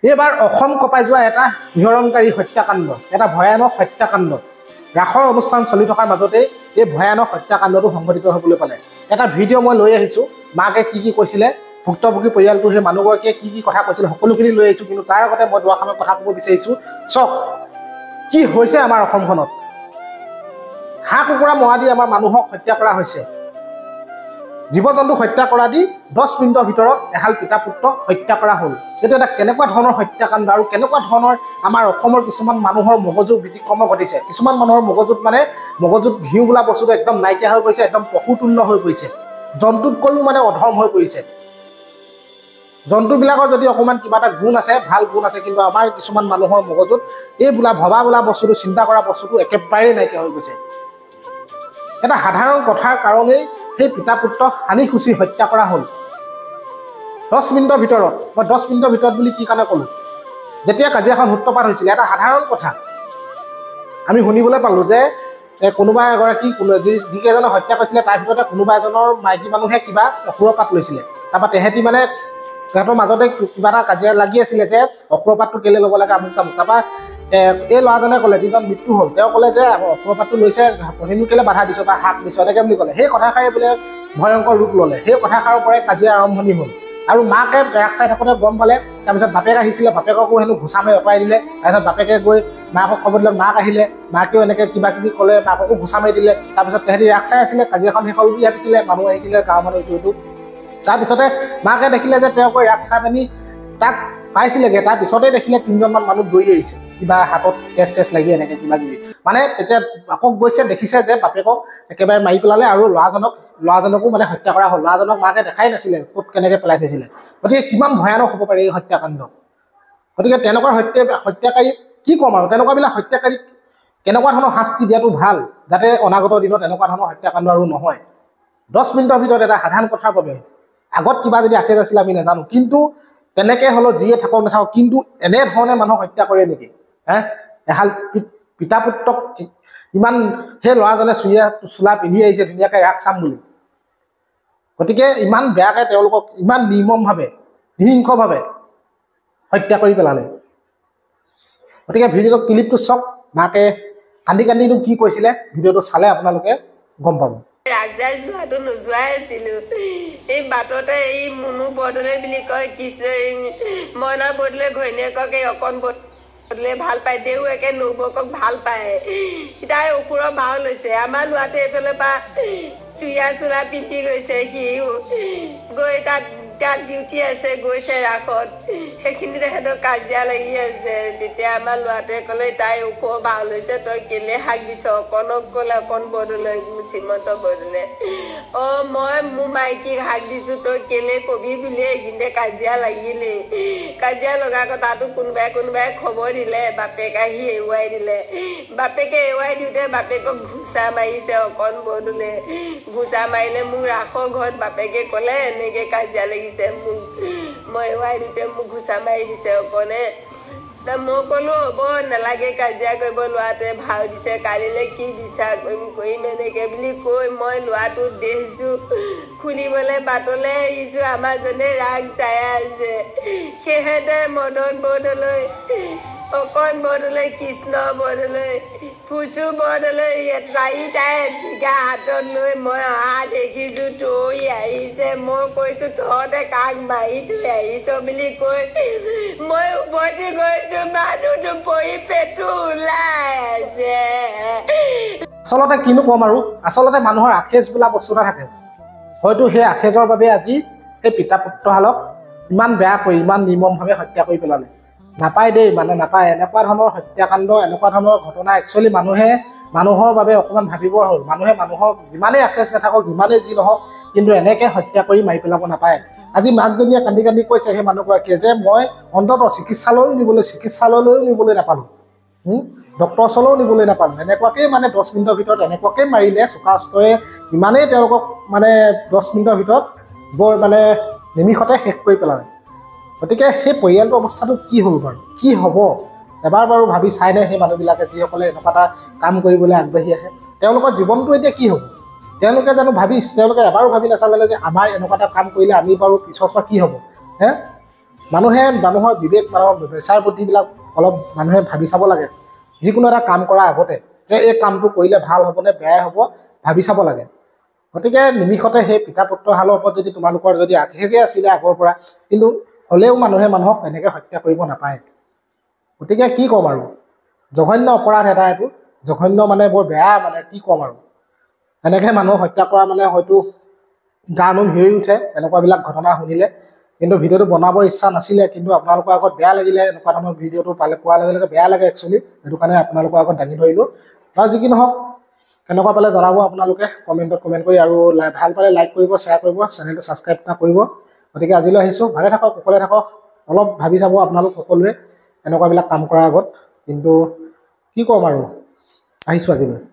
এইবাৰ অসম কঁপাই যোৱা এটা বিহৰণকাৰী হত্যাকাণ্ড, এটা ভয়ানক হত্যাকাণ্ড। ৰাসৰ অনুষ্ঠান চলি থকাৰ মাজতেই এই ভয়ানক হত্যাকাণ্ডটো সংঘটিত হ'বলৈ পালে। এটা ভিডিঅ' মই লৈ আহিছোঁ, মাকে কি কৈছিলে, ভুক্তভোগী পৰিয়ালটোৰ সেই মানুহগৰাকীয়ে কি কথা কৈছিলে সকলোখিনি লৈ আহিছোঁ। কিন্তু তাৰ আগতে মই দুআষাৰমান কথা ক'ব বিচাৰিছোঁ। চাওক কি হৈছে আমাৰ অসমখনত। হাঁহ কুকুৰা মৰা দি আমাৰ মানুহক হত্যা কৰা হৈছে। জীৱ জন্তু হত্যা কৰা দি 10 মিনিটৰ ভিতৰত এহাল পিতা পুত্ৰক হত্যা কৰা হ'ল। এইটো এটা কেনেকুৱা ধৰণৰ হত্যাকাণ্ড আৰু কেনেকুৱা ধৰণৰ আমাৰ অসমৰ কিছুমান মানুহৰ মগজু ব্যতিক্ৰম ঘটিছে। কিছুমান মানুহৰ মগজুত ঘিউ বোলা বস্তুটো একদম নাইকিয়া হৈ পৰিছে, একদম পশুতুল্য হৈ পৰিছে, জন্তুতকৈও মানে অধম হৈ পৰিছে। জন্তুবিলাকৰ যদি অকণমান কিবা এটা গুণ আছে, ভাল গুণ আছে, কিন্তু আমাৰ কিছুমান মানুহৰ মগজুত এই ভবা বোলা বস্তুটো, চিন্তা কৰা বস্তুটো একেবাৰেই নাইকিয়া হৈ গৈছে। এটা সাধাৰণ কথাৰ কাৰণেই সেই পিতা পুত্ৰক হানি খুচি হত্যা কৰা হ'ল 10 মিনিটৰ ভিতৰত। মই 10 মিনিটৰ ভিতৰত বুলি কি কাৰণে ক'লোঁ? যেতিয়া কাজিয়াখন সূত্ৰপাত হৈছিলে, এটা সাধাৰণ কথা আমি শুনিবলৈ পালোঁ যে কোনোবা এগৰাকী যিকেইজনে হত্যা কৰিছিলে তাৰ ভিতৰতে কোনোবা এজনৰ মাইকী মানুহে কিবা অসুৰপাত লৈছিলে। তাৰপৰা তেহেঁতি মানে সিহঁতৰ মাজতে কিবা এটা কাজিয়া লাগি আছিলে যে অসুৰপাতটো কেলৈ ল'ব লাগে, আমুক তামুক। তাৰপৰা এই ল'ৰাজনে ক'লে, যিজন মৃত্যু হ'ল, তেওঁ ক'লে যে অসুৰপাতটো লৈছে, পঢ়িনো কেলৈ বাধা দিছ বা হাক দিছ, এনেকৈ বুলি ক'লে। সেই কথাষাৰে বোলে ভয়ংকৰ ৰূপ ল'লে। সেই কথাষাৰৰ পৰাই কাজিয়া আৰম্ভণি হ'ল। আৰু মাকে ৰাস চাই থাকোঁতে গম পালে। তাৰপিছত বাপেক আহিছিলে, বাপেককো হেনো ঘোচা মাৰি অঁতৰাই দিলে। তাৰপিছত বাপেকে গৈ মাকক খবৰ দিলে, মাক আহিলে, মাকেও এনেকৈ কিবা কিবি ক'লে, মাককো ঘোচা মাৰি দিলে। তাৰপিছত তেহেঁতি ৰাস চাই আছিলে, কাজিয়াখন শেষ হ'ল বুলি ভাবিছিলে, মানুহ আহিছিলে, গাঁৱৰ মানুহ ইটো। তাৰপিছতে মাকে দেখিলে যে তেওঁ গৈ ৰাস চাই পিনি তাক পাইছিলেগৈ। তাৰপিছতেই দেখিলে 3জনমান মানুহ দৌৰি আহিছে, কিবা হাতত তেজ লাগি এনেকৈ কিবা কিবি। মানে তেতিয়া আকৌ গৈছে, দেখিছে যে বাপেকক একেবাৰে মাৰি পেলালে আৰু ল'ৰাজনকো মানে হত্যা কৰা হ'ল। ল'ৰাজনক মাকে দেখাই নাছিলে ক'ত কেনেকৈ পেলাই থৈছিলে। গতিকে কিমান ভয়ানক হ'ব পাৰে এই হত্যাকাণ্ড। গতিকে তেনেকুৱা হত্যাকাৰী কি ক'ম আৰু, তেনেকুৱাবিলাক হত্যাকাৰীক কেনেকুৱা ধৰণৰ শাস্তি দিয়াটো ভাল, যাতে অনাগত দিনত এনেকুৱা ধৰণৰ হত্যাকাণ্ড আৰু নহয়। 10 মিনিটৰ ভিতৰত এটা সাধাৰণ কথাৰ বাবে আগত কিবা যদি আখেজ আছিলে আমি নাজানো, কিন্তু তেনেকৈ হ'লেও যিয়ে থাকক নাথাকক, কিন্তু এনেধৰণে মানুহক হত্যা কৰে নেকি? এহাল পিতা পুত্ৰক ইমান, সেই ল'ৰাজনে চোলা পিন্ধি আহিছে ধুনীয়াকৈ ৰাস চাম বুলি। গতিকে ইমান বেয়াকৈ তেওঁলোকক ইমান নিৰ্মমভাৱে, নিহিংসভাৱে হত্যা কৰি পেলালে। গতিকে ভিডিঅ'টো ক্লিপটো চাওক, মাকে কান্দিনো কি কৈছিলে, ভিডিঅ'টো চালে আপোনালোকে গম পাব। ৰাগজাই যোৱাটো নোযোৱাই আছিলো। এই বাটতে এই মুনু বৰদলৈ বুলি কয়, মইনা বৰদলৈ ঘৈণীয়েকক এই অকণ বৰদলৈ ভাল পায়, দেউকে নবৌকক ভাল পায়। তাই অসুৰৰ ভাও লৈছে। আমাৰ ল'ৰাটোৱে এইফালৰ পৰা চুৰিয়া চোলা পিন্ধি গৈছে, সি গৈ তাত ডিউটি আছে, গৈছে ৰাসত, সেইখিনিতে সিহঁতৰ কাজিয়া লাগি আছে। তেতিয়া আমাৰ ল'ৰাটোৱে ক'লে, তাই ওখৰ ভাও লৈছে, তই কেলে হাক দিছ? অকণক ক'লে, অকণ বৰদলৈ, শ্ৰীমন্ত বৰদলৈ, মই মোৰ মাইকীক হাক দিছোঁ, তই কেলে কবি বুলিয়ে এইখিনিতে কাজিয়া লাগিলেই। কাজিয়া লগা কথাটো কোনোবাই খবৰ দিলে, বাপেক আহি এৰুৱাই দিলে। বাপেকে এৰুৱাই দিওঁতে বাপেকক ঘোচা মাৰিছে অকণ বৰদলৈ। ঘোচা মাৰিলে মোক ৰাসৰ ঘৰত বাপেকে ক'লে, এনেকৈ কাজিয়া লাগিছে, মই এৰুৱাই দিওঁতে মোক ঘোচা মাৰি দিছে অকণে। মই ক'লো, হ'ব নালাগে কাজিয়া কৰিব, ল'ৰাটোৱে ভাও দিছে, কালিলৈ কি বিচাৰ কৰিম এনেকৈ বুলি কৈ মই ল'ৰাটোৰ ড্ৰেছযোৰ খুলিবলৈ বাটলৈ আহিছোঁ। আমাৰ জনে ৰাগ চাই আছে। সিহঁতে মদন বৰদলৈ, অকণ বৰদলৈ, কৃষ্ণ বৰদলৈ, ফুচু বৰদলৈ, চাৰিটাই ঠিকা হাতত লৈ মই অহা দেখিছোঁ, তৰি আহিছে। মই কৈছোঁ, তহঁতে কাক মাৰি থৈ আহিছ বুলি কৈ মই উভতি গৈছোঁ। মানুহটো পৰি পেটটো ওলাই আছে। আচলতে কিনো ক'ম আৰু, আচলতে মানুহৰ আখেজ বোলা বস্তু এটা থাকে। হয়তো সেই আখেজৰ বাবে আজি সেই পিতা পুত্ৰহালক ইমান বেয়াকৈ, ইমান নিৰ্মমভাৱে হত্যা কৰি পেলালে। নাপায় দেই, মানে নাপায়। এনেকুৱা ধৰণৰ হত্যাকাণ্ড, এনেকুৱা ধৰণৰ ঘটনা একচুৱেলি মানুহৰ বাবে অকণমান ভাবিবৰ হ'ল। মানুহে মানুহক যিমানেই আখেজ নাথাকক, যিমানেই যি নহওক, কিন্তু এনেকৈ হত্যা কৰি মাৰি পেলাব নাপায়। আজি মাকজনীয়ে কান্দি কৈছে সেই মানুহগৰাকীয়ে যে মই অন্ততঃ চিকিৎসালয়লৈও নিবলৈ নাপালোঁ, ডক্টৰৰ ওচৰলৈও নিবলৈ নাপালোঁ। এনেকুৱাকৈ মানে 10 মিনিটৰ ভিতৰত এনেকুৱাকৈ মাৰিলে, চোকা অস্ত্ৰৰে ইমানেই তেওঁলোকক মানে 10 মিনিটৰ ভিতৰত বৰ মানে নিমিষতে শেষ কৰি পেলালে। গতিকে সেই পৰিয়ালটোৰ অৱস্থাটো কি হ'ল বাৰু, কি হ'ব এবাৰ বাৰু ভাবি চাইনে সেই মানুহবিলাকে, যিসকলে এনেকুৱা এটা কাম কৰিবলৈ আগবাঢ়ি আহে, তেওঁলোকৰ জীৱনটো এতিয়া কি হ'ব? তেওঁলোকে জানো তেওঁলোকে এবাৰো ভাবি নাচালে যে আমাৰ এনেকুৱা এটা কাম কৰিলে আমি বাৰু পিছৰ কি হ'ব? মানুহৰ বিবেক মানুহৰ বিচাৰ বুদ্ধিবিলাক অলপ মানুহে ভাবি চাব লাগে যিকোনো এটা কাম কৰাৰ আগতে যে এই কামটো কৰিলে ভাল হ'বনে বেয়াই হ'ব ভাবি চাব লাগে গতিকে নিমিষতে সেই পিতা পুত্ৰৰ হালৰ ওপৰত যদি তোমালোকৰ যদি আখেজে আছিলে আগৰ পৰা কিন্তু হ'লেও মানুহে মানুহক এনেকৈ হত্যা কৰিব নাপায় গতিকে কি ক'ম আৰু জঘন্য অপৰাধ এটা এইটো জঘন্য মানে বৰ বেয়া মানে কি ক'ম আৰু এনেকৈ মানুহক হত্যা কৰা মানে হয়তো গা নোম হিঁয়ৰি উঠে এনেকুৱাবিলাক ঘটনা শুনিলে কিন্তু ভিডিঅ'টো বনাবৰ ইচ্ছা নাছিলে কিন্তু আপোনালোকৰ আগত বেয়া লাগিলে এনেকুৱা ধৰণৰ ভিডিঅ'টো পোৱাৰ লগে লগে বেয়া লাগে একচুৱেলি সেইটো কাৰণে আপোনালোকৰ আগত দাঙি ধৰিলোঁ আৰু যি কি নহওক কেনেকুৱা পালে জনাব আপোনালোকে কমেণ্টত কমেণ্ট কৰি আৰু ভাল পালে লাইক কৰিব শ্বেয়াৰ কৰিব চেনেলটো ছাবস্ক্ৰাইব কৰিব গতিকে আজিলৈ আহিছোঁ ভালে থাকক কুশলে থাকক অলপ ভাবি চাব আপোনালোক সকলোৱে এনেকুৱাবিলাক কাম কৰাৰ আগত কিন্তু কি ক'ম আৰু আহিছোঁ আজিলৈ